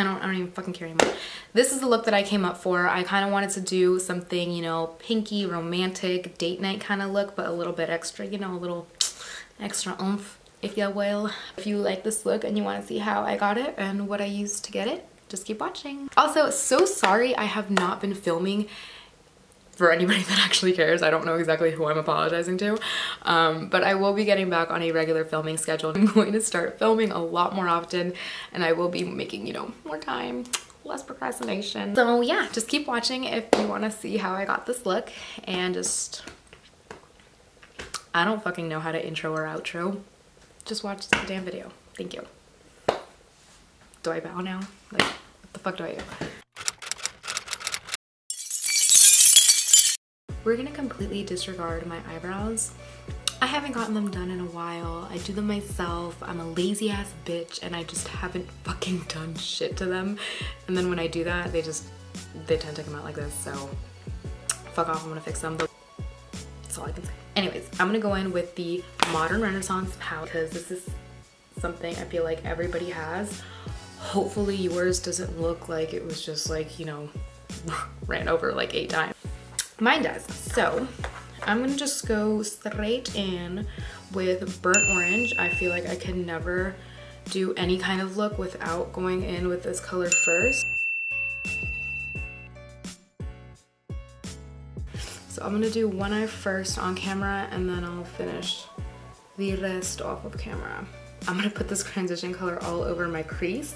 I don't even fucking care anymore. This is the look that I came up for. I kind of wanted to do something, you know, pinky, romantic, date night kind of look, but a little bit extra, you know, a little extra oomph, if you will. If you like this look and you want to see how I got it and what I used to get it, just keep watching. Also, so sorry I have not been filming. For anybody that actually cares, I don't know exactly who I'm apologizing to, but I will be getting back on a regular filming schedule. I'm going to start filming a lot more often, and I will be making, you know, more time, less procrastination. So yeah, just keep watching if you want to see how I got this look, and just, I don't fucking know how to intro or outro. Just watch the damn video. Thank you. Do I bow now? Like, what the fuck do I do? We're gonna completely disregard my eyebrows. I haven't gotten them done in a while. I do them myself. I'm a lazy ass bitch and I just haven't fucking done shit to them. And then when I do that, they tend to come out like this, so fuck off, I'm gonna fix them. That's all I can say. Anyways, I'm gonna go in with the Modern Renaissance palette because this is something I feel like everybody has. Hopefully yours doesn't look like it was just like, you know, ran over like 8 times. Mine does. So I'm gonna just go straight in with burnt orange. I feel like I can never do any kind of look without going in with this color first. So I'm gonna do one eye first on camera and then I'll finish the rest off of camera. I'm gonna put this transition color all over my crease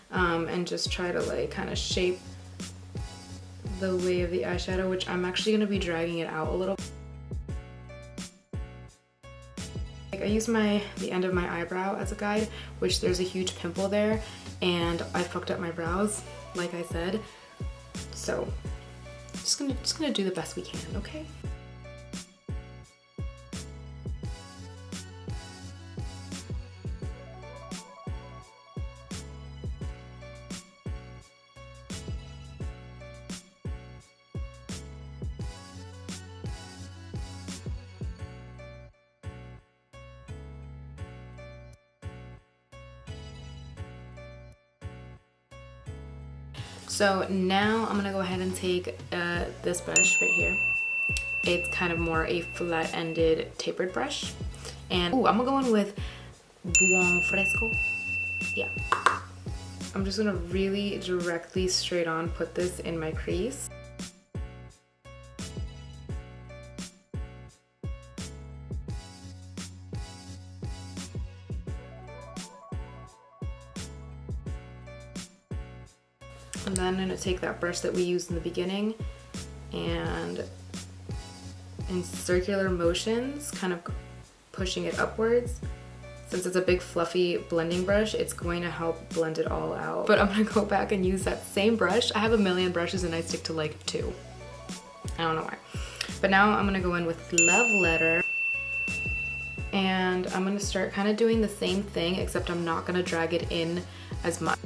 and just try to like kind of shape the way of the eyeshadow, which I'm actually gonna be dragging it out a little. Like I use the end of my eyebrow as a guide, which there's a huge pimple there, and I fucked up my brows, like I said. So just gonna do the best we can, okay? So now I'm gonna go ahead and take this brush right here. It's kind of more a flat-ended tapered brush. And ooh, I'm gonna go in with Buon Fresco. Yeah. I'm just gonna really directly straight on put this in my crease. And then I'm gonna take that brush that we used in the beginning and in circular motions, kind of pushing it upwards. Since it's a big fluffy blending brush, it's going to help blend it all out. But I'm gonna go back and use that same brush. I have a million brushes and I stick to like 2. I don't know why. But now I'm gonna go in with Love Letter. And I'm gonna start kind of doing the same thing, except I'm not gonna drag it in as much.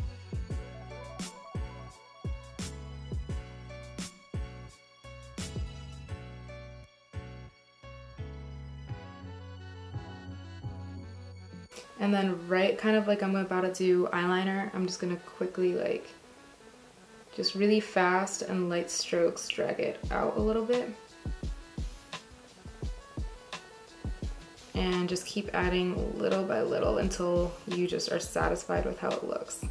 And then right kind of like I'm about to do eyeliner, I'm just gonna quickly like, just really fast and light strokes drag it out a little bit. And just keep adding little by little until you just are satisfied with how it looks.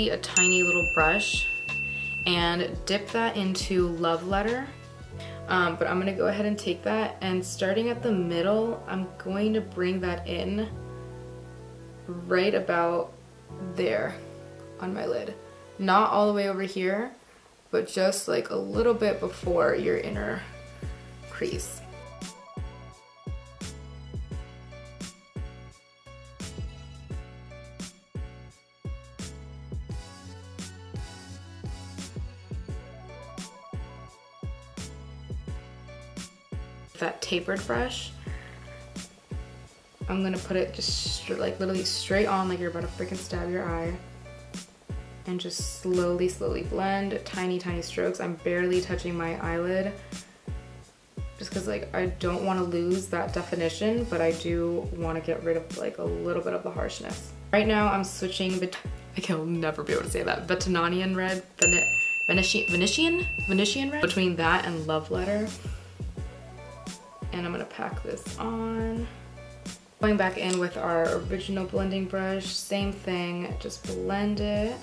A tiny little brush and dip that into Love Letter, but I'm gonna go ahead and take that, and starting at the middle, I'm going to bring that in right about there on my lid. Not all the way over here, but just like a little bit before your inner crease. that tapered brush, I'm gonna put it just like literally straight on like you're about to freaking stab your eye. And just slowly, slowly blend, tiny, tiny strokes. I'm barely touching my eyelid just because like I don't want to lose that definition, but I do want to get rid of like a little bit of the harshness. Right now I'm switching I'll never be able to say that. Venetian red, Venetian red, between that and Love Letter. And I'm gonna pack this on. Going back in with our original blending brush, same thing, just blend it.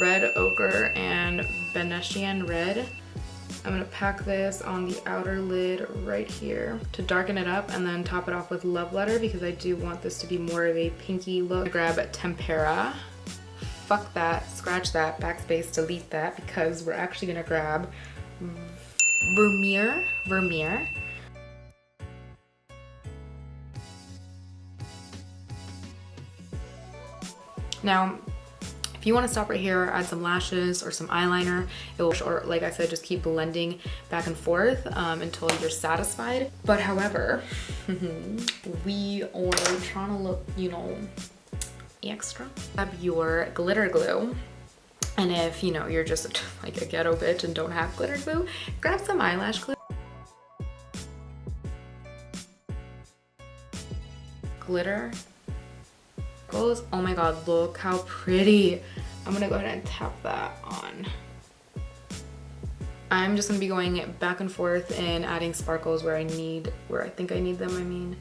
Red ochre and Venetian red. I'm gonna pack this on the outer lid right here to darken it up and then top it off with Love Letter because I do want this to be more of a pinky look. Grab Tempera. Fuck that, scratch that, backspace, delete that, because we're actually gonna grab Vermeer. Now, if you want to stop right here, add some lashes or some eyeliner, it will, or like I said, just keep blending back and forth until you're satisfied. But however, we are trying to look, you know, extra. Grab your glitter glue. And if, you know, you're just like a ghetto bitch and don't have glitter glue, grab some eyelash glue. Glitter. Goes, oh my god, look how pretty. I'm gonna go ahead and tap that on. I'm just gonna be going back and forth and adding sparkles where I think I need them, I mean.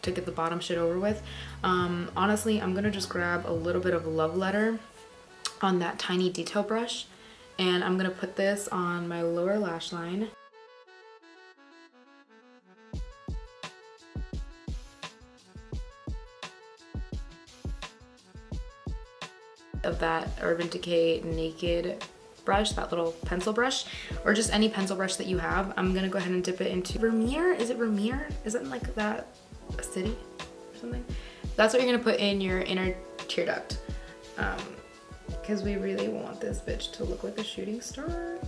To get the bottom shit over with. Honestly, I'm gonna just grab a little bit of Love Letter on that tiny detail brush, and I'm gonna put this on my lower lash line. Of that Urban Decay Naked brush, that little pencil brush, or just any pencil brush that you have. I'm gonna go ahead and dip it into Vermeer. Is it Vermeer? Isn't like that a city or something? That's what you're gonna put in your inner tear duct, because we really want this bitch to look like a shooting star.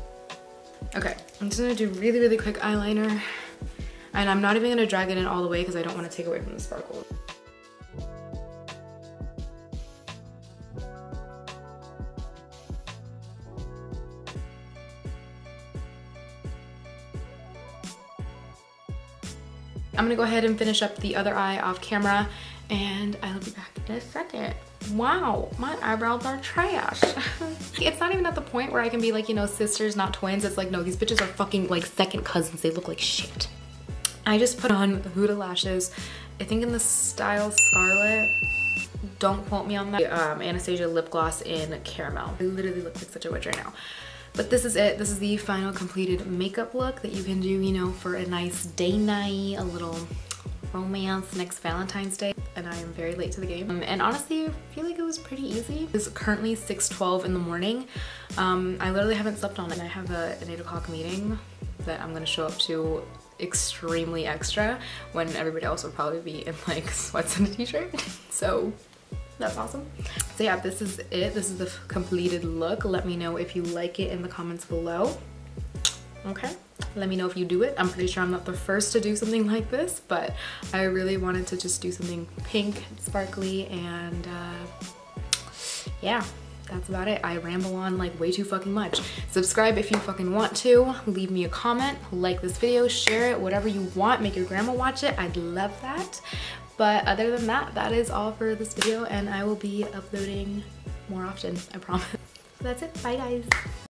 Okay, I'm just gonna do really, really quick eyeliner, and I'm not even gonna drag it in all the way because I don't want to take away from the sparkle. I'm gonna go ahead and finish up the other eye off camera, and I'll be back in a second. Wow, my eyebrows are trash. It's not even at the point where I can be like, you know, sisters, not twins. It's like, no, these bitches are fucking like second cousins. They look like shit. I just put on Huda lashes, I think in the style Scarlet. Don't quote me on that. Anastasia lip gloss in caramel. I literally look like such a witch right now. But this is it. This is the final completed makeup look that you can do, you know, for a nice day night, a little romance next Valentine's Day. And I am very late to the game. And honestly, I feel like it was pretty easy. It's currently 6:12 in the morning. I literally haven't slept on it. I have an 8 o'clock meeting that I'm gonna show up to extremely extra when everybody else will probably be in like sweats and a t-shirt. So that's awesome. So yeah, this is it. This is the completed look. Let me know if you like it in the comments below. Okay, let me know if you do it. I'm pretty sure I'm not the first to do something like this, but I really wanted to just do something pink, sparkly, and yeah, that's about it. I ramble on like way too fucking much. Subscribe if you fucking want to. Leave me a comment, like this video, share it, whatever you want. Make your grandma watch it. I'd love that. But other than that, that is all for this video, and I will be uploading more often, I promise. So that's it. Bye, guys.